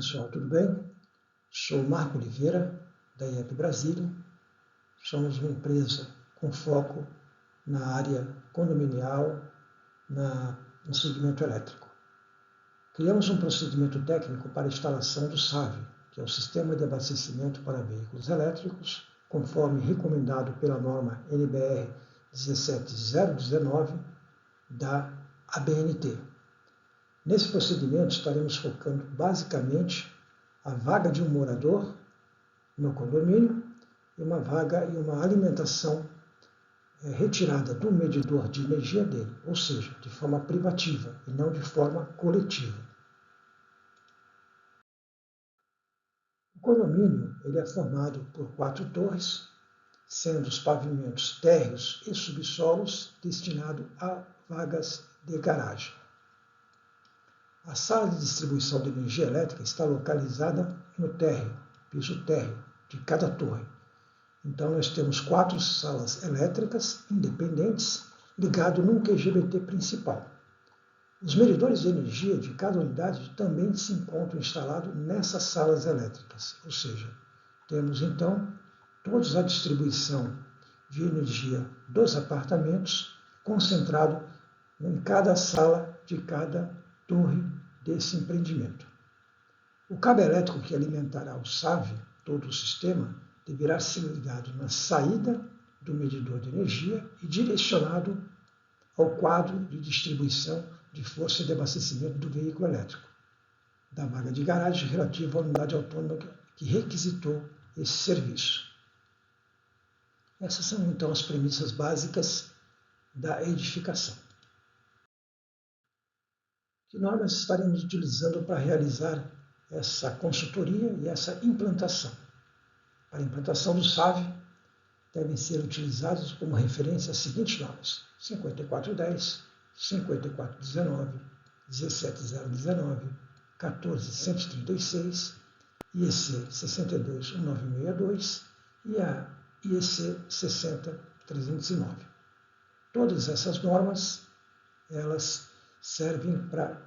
pessoal, tudo bem? Sou Marco Oliveira, da IEP Brasília. Somos uma empresa com foco na área condominial, no segmento elétrico. Criamos um procedimento técnico para a instalação do SAV, que é o Sistema de Abastecimento para Veículos Elétricos, conforme recomendado pela norma NBR 17019 da ABNT. Nesse procedimento, estaremos focando basicamente a vaga de um morador no condomínio e uma vaga e uma alimentação retirada do medidor de energia dele, ou seja, de forma privativa e não de forma coletiva. O condomínio ele é formado por 4 torres, sendo os pavimentos térreos e subsolos destinados a vagas de garagem. A sala de distribuição de energia elétrica está localizada no térreo, piso térreo, de cada torre. Então, nós temos 4 salas elétricas independentes ligadas num QGBT principal. Os medidores de energia de cada unidade também se encontram instalados nessas salas elétricas, ou seja, temos então toda a distribuição de energia dos apartamentos concentrado em cada sala de cada torre desse empreendimento. O cabo elétrico que alimentará o SAV, todo o sistema, deverá ser ligado na saída do medidor de energia e direcionado ao quadro de distribuição de força de abastecimento do veículo elétrico, da vaga de garagem relativa à unidade autônoma que requisitou esse serviço. Essas são, então, as premissas básicas da edificação. Que nós estaremos utilizando para realizar essa consultoria e essa implantação. Para a implantação do SAV, devem ser utilizados como referência as seguintes normas: 5410, 5419, 17019, 14136, IEC 621962 e a IEC 60309. Todas essas normas, elas servem para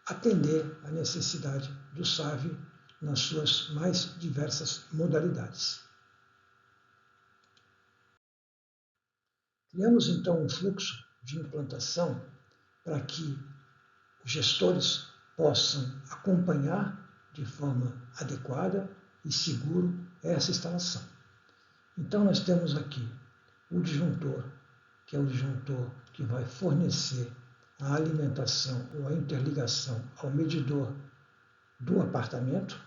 atender a necessidade do SAV nas suas mais diversas modalidades. Criamos então um fluxo de implantação para que os gestores possam acompanhar de forma adequada e segura essa instalação. Então nós temos aqui o disjuntor, que é o disjuntor que vai fornecer a alimentação ou a interligação ao medidor do apartamento.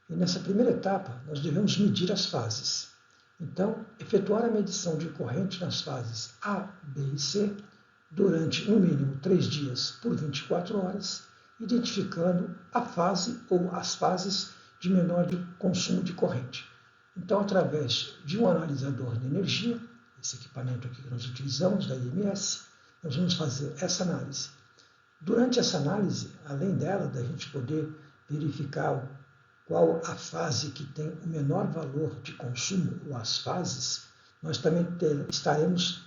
E nessa primeira etapa, nós devemos medir as fases. Então, efetuar a medição de corrente nas fases A, B e C durante, no mínimo, 3 dias por 24 horas, identificando a fase ou as fases de menor consumo de corrente. Então, através de um analisador de energia, esse equipamento aqui que nós utilizamos, da IMS, nós vamos fazer essa análise. Durante essa análise, além dela, da gente poder verificar qual a fase que tem o menor valor de consumo, ou as fases, nós também estaremos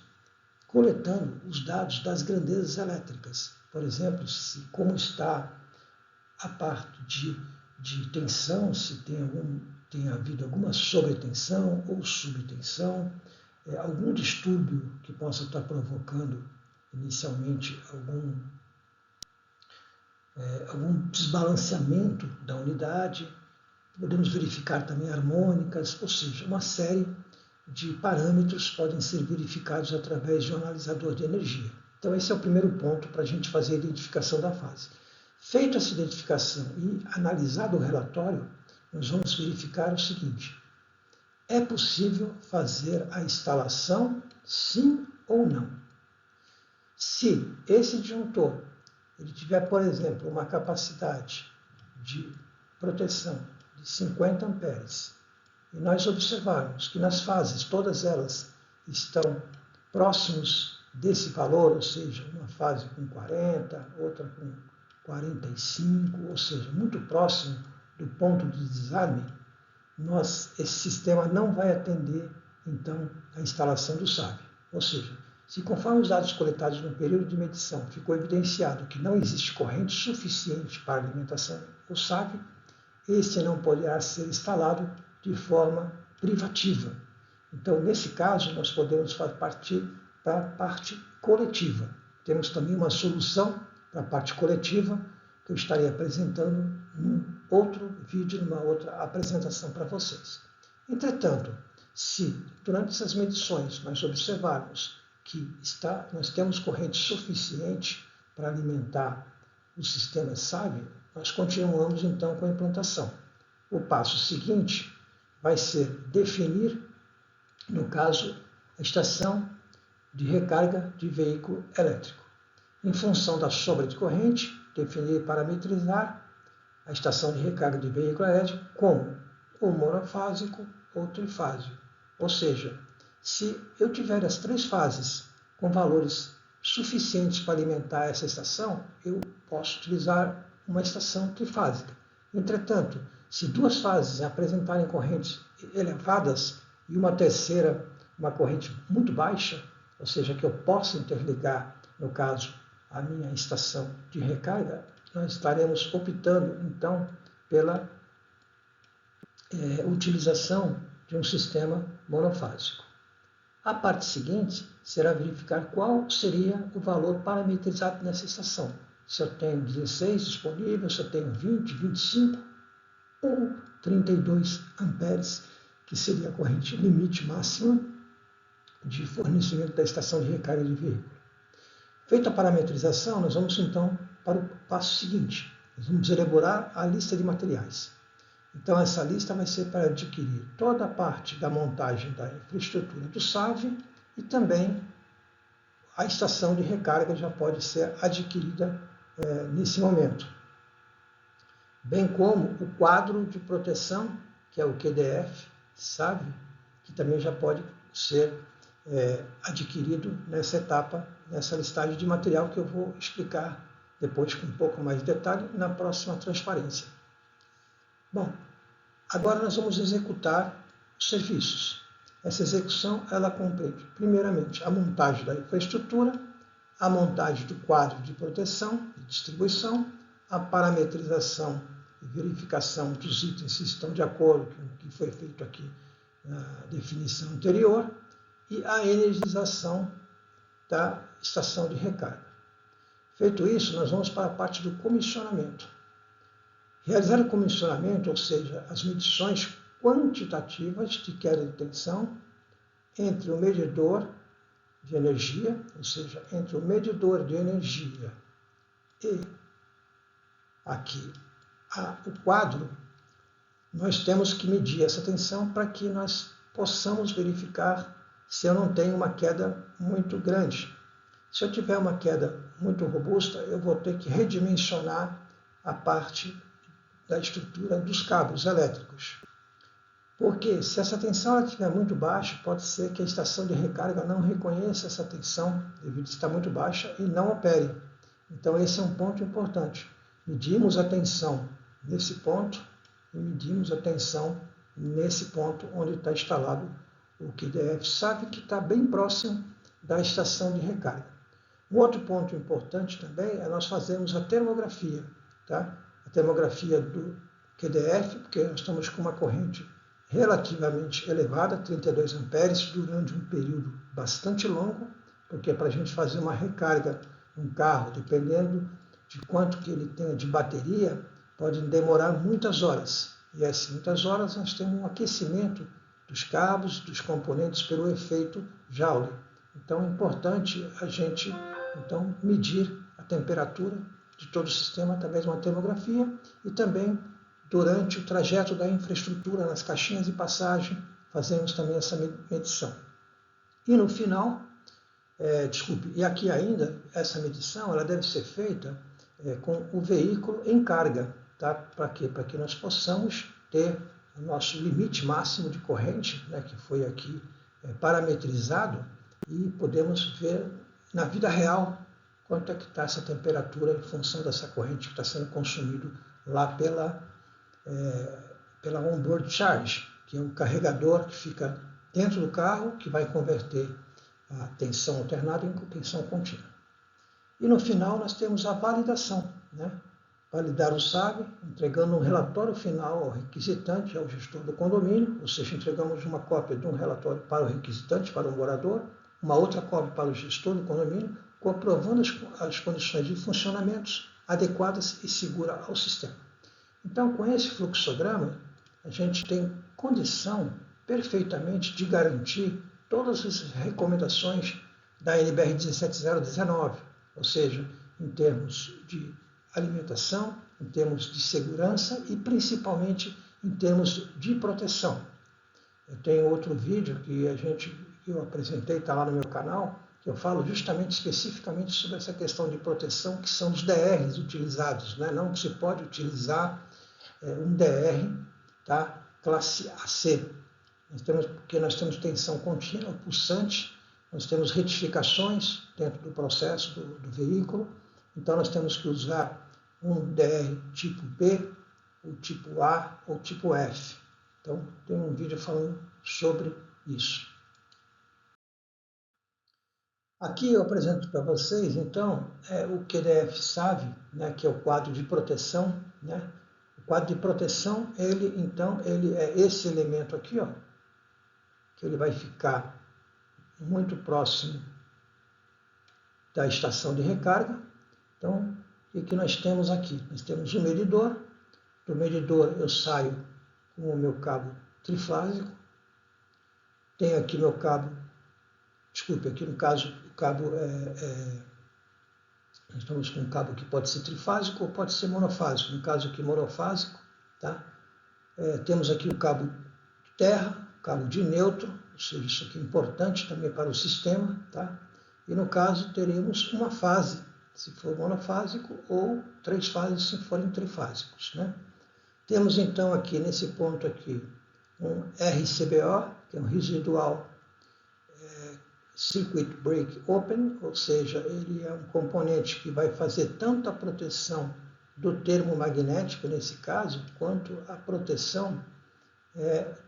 coletando os dados das grandezas elétricas. Por exemplo, como está a parte de tensão, se tem havido alguma sobretensão ou subtensão, algum distúrbio que possa estar provocando inicialmente algum desbalanceamento da unidade. Podemos verificar também harmônicas, ou seja, uma série de parâmetros podem ser verificados através de um analisador de energia. Então esse é o primeiro ponto para a gente fazer a identificação da fase. Feita essa identificação e analisado o relatório, nós vamos verificar o seguinte: é possível fazer a instalação, sim ou não? Se esse disjuntor ele tiver, por exemplo, uma capacidade de proteção de 50 amperes, e nós observarmos que nas fases todas elas estão próximos desse valor, ou seja, uma fase com 40, outra com 45, ou seja, muito próximo do ponto de desarme, esse sistema não vai atender, então, a instalação do SAV. Ou seja, se conforme os dados coletados no período de medição ficou evidenciado que não existe corrente suficiente para a alimentação do SAV, esse não poderá ser instalado de forma privativa. Então, nesse caso, nós podemos partir para a parte coletiva. Temos também uma solução para a parte coletiva, que eu estarei apresentando num outro vídeo, numa outra apresentação para vocês. Entretanto, se durante essas medições nós observarmos que nós temos corrente suficiente para alimentar o sistema SAV, nós continuamos então com a implantação. O passo seguinte vai ser definir, no caso, a estação de recarga de veículo elétrico. Em função da sobra de corrente, definir e parametrizar a estação de recarga de veículo elétrico como ou monofásico ou trifásico. Ou seja, se eu tiver as 3 fases com valores suficientes para alimentar essa estação, eu posso utilizar uma estação trifásica. Entretanto, se 2 fases apresentarem correntes elevadas e uma terceira, uma corrente muito baixa, ou seja, que eu possa interligar, no caso, a minha estação de recarga, nós estaremos optando, então, pela utilização de um sistema monofásico. A parte seguinte será verificar qual seria o valor parametrizado nessa estação. Se eu tenho 16 disponível, se eu tenho 20, 25 ou 32 amperes, que seria a corrente limite máxima de fornecimento da estação de recarga de veículo. Feita a parametrização, nós vamos então para o passo seguinte. Nós vamos elaborar a lista de materiais. Então, essa lista vai ser para adquirir toda a parte da montagem da infraestrutura do SAV e também a estação de recarga já pode ser adquirida nesse momento. Bem como o quadro de proteção, que é o QDF, SAV, que também já pode ser adquirido nessa etapa, nessa listagem de material que eu vou explicar depois com um pouco mais de detalhe na próxima transparência. Bom, agora nós vamos executar os serviços. Essa execução, ela compreende, primeiramente, a montagem da infraestrutura, a montagem do quadro de proteção e distribuição, a parametrização e verificação dos itens se estão de acordo com o que foi feito aqui na definição anterior e a energização da estação de recarga. Feito isso, nós vamos para a parte do comissionamento. Realizar o comissionamento, ou seja, as medições quantitativas de queda de tensão entre o medidor de energia, ou seja, entre o medidor de energia e aqui o quadro, nós temos que medir essa tensão para que nós possamos verificar se eu não tenho uma queda muito grande. Se eu tiver uma queda muito robusta, eu vou ter que redimensionar a parte da estrutura dos cabos elétricos. Porque se essa tensão estiver muito baixa, pode ser que a estação de recarga não reconheça essa tensão, devido a estar muito baixa, e não opere. Então esse é um ponto importante. Medimos a tensão nesse ponto e medimos a tensão nesse ponto onde está instalado o QDF SAV, que está bem próximo da estação de recarga. Um outro ponto importante também é nós fazermos a termografia, tá? A termografia do QDF, porque nós estamos com uma corrente relativamente elevada, 32 amperes, durante um período bastante longo, porque para a gente fazer uma recarga um carro, dependendo de quanto que ele tenha de bateria, pode demorar muitas horas. E essas muitas horas nós temos um aquecimento dos cabos, dos componentes pelo efeito Joule. Então é importante a gente então medir a temperatura de todo o sistema através de uma termografia e também durante o trajeto da infraestrutura nas caixinhas de passagem fazemos também essa medição. E no final, e aqui ainda essa medição ela deve ser feita com o veículo em carga, tá? Para quê? Para que nós possamos ter o nosso limite máximo de corrente, né, que foi aqui parametrizado, e podemos ver na vida real quanto é que está essa temperatura em função dessa corrente que está sendo consumido lá pela onboard charge, que é o carregador que fica dentro do carro, que vai converter a tensão alternada em tensão contínua. E no final nós temos a validação, né, validar o SAV, entregando um relatório final ao requisitante, ao gestor do condomínio, ou seja, entregamos uma cópia de um relatório para o requisitante, para o morador, uma outra cópia para o gestor do condomínio, comprovando as condições de funcionamento adequadas e seguras ao sistema. Então, com esse fluxograma, a gente tem condição perfeitamente de garantir todas as recomendações da NBR 17019, ou seja, em termos de alimentação, em termos de segurança e principalmente em termos de proteção. Eu tenho outro vídeo que eu apresentei, está lá no meu canal, que eu falo justamente, especificamente sobre essa questão de proteção, que são os DRs utilizados, né? Não se pode utilizar um DR, tá? Classe AC, porque nós temos tensão contínua, pulsante, nós temos retificações dentro do processo do veículo, então nós temos que usar um DR tipo B, ou tipo A, ou tipo F. Então, tem um vídeo falando sobre isso. Aqui eu apresento para vocês, então, o QDF-SAV, né, que é o quadro de proteção, né? O quadro de proteção, ele é esse elemento aqui, ó, que ele vai ficar muito próximo da estação de recarga. Então, o que nós temos aqui? Nós temos o medidor. Do medidor eu saio com o meu cabo trifásico. Tenho aqui meu cabo, desculpe, aqui no caso o cabo nós estamos com um cabo que pode ser trifásico ou pode ser monofásico. No caso aqui monofásico, tá? Temos aqui o cabo de terra, o cabo de neutro, ou seja, isso aqui é importante também para o sistema, tá? E no caso teremos uma fase, se for monofásico, ou 3 fases se forem trifásicos, né? Temos então aqui, nesse ponto aqui, um RCBO, que é um Residual Circuit Break Open, ou seja, ele é um componente que vai fazer tanto a proteção do termo magnético, nesse caso, quanto a proteção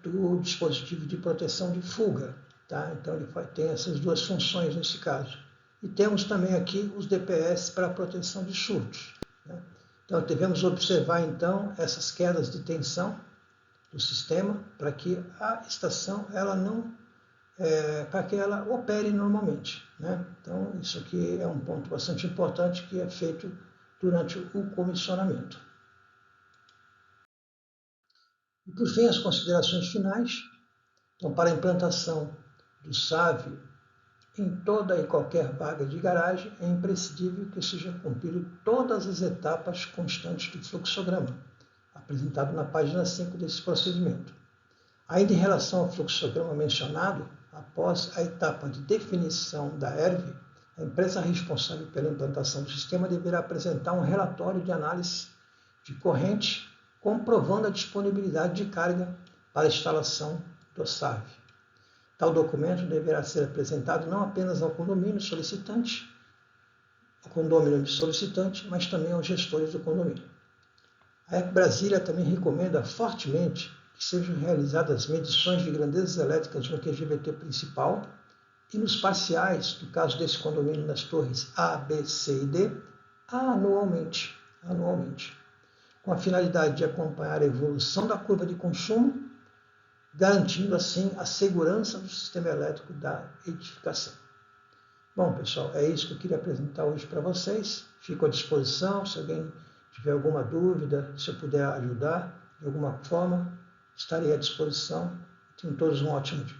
do dispositivo de proteção de fuga. Tá? Então, ele tem essas duas funções nesse caso. E temos também aqui os DPS para a proteção de surtos. Né? Então, devemos observar, então, essas quedas de tensão do sistema para que a estação para que ela opere normalmente. Né? Então, isso aqui é um ponto bastante importante que é feito durante o comissionamento. E, por fim, as considerações finais. Então, para a implantação do SAV em toda e qualquer vaga de garagem, é imprescindível que sejam cumpridas todas as etapas constantes do fluxograma, apresentado na página 5 desse procedimento. Ainda em relação ao fluxograma mencionado, após a etapa de definição da ERV, a empresa responsável pela implantação do sistema deverá apresentar um relatório de análise de corrente comprovando a disponibilidade de carga para a instalação do SAV. Tal documento deverá ser apresentado não apenas ao condomínio solicitante, mas também aos gestores do condomínio. A ERV Brasília também recomenda fortemente que sejam realizadas medições de grandezas elétricas no QGBT principal e nos parciais, no caso desse condomínio nas torres A, B, C e D, anualmente, com a finalidade de acompanhar a evolução da curva de consumo, garantindo assim a segurança do sistema elétrico da edificação. Bom, pessoal, é isso que eu queria apresentar hoje para vocês. Fico à disposição, se alguém tiver alguma dúvida, se eu puder ajudar de alguma forma, estarei à disposição. Tenham todos um ótimo dia.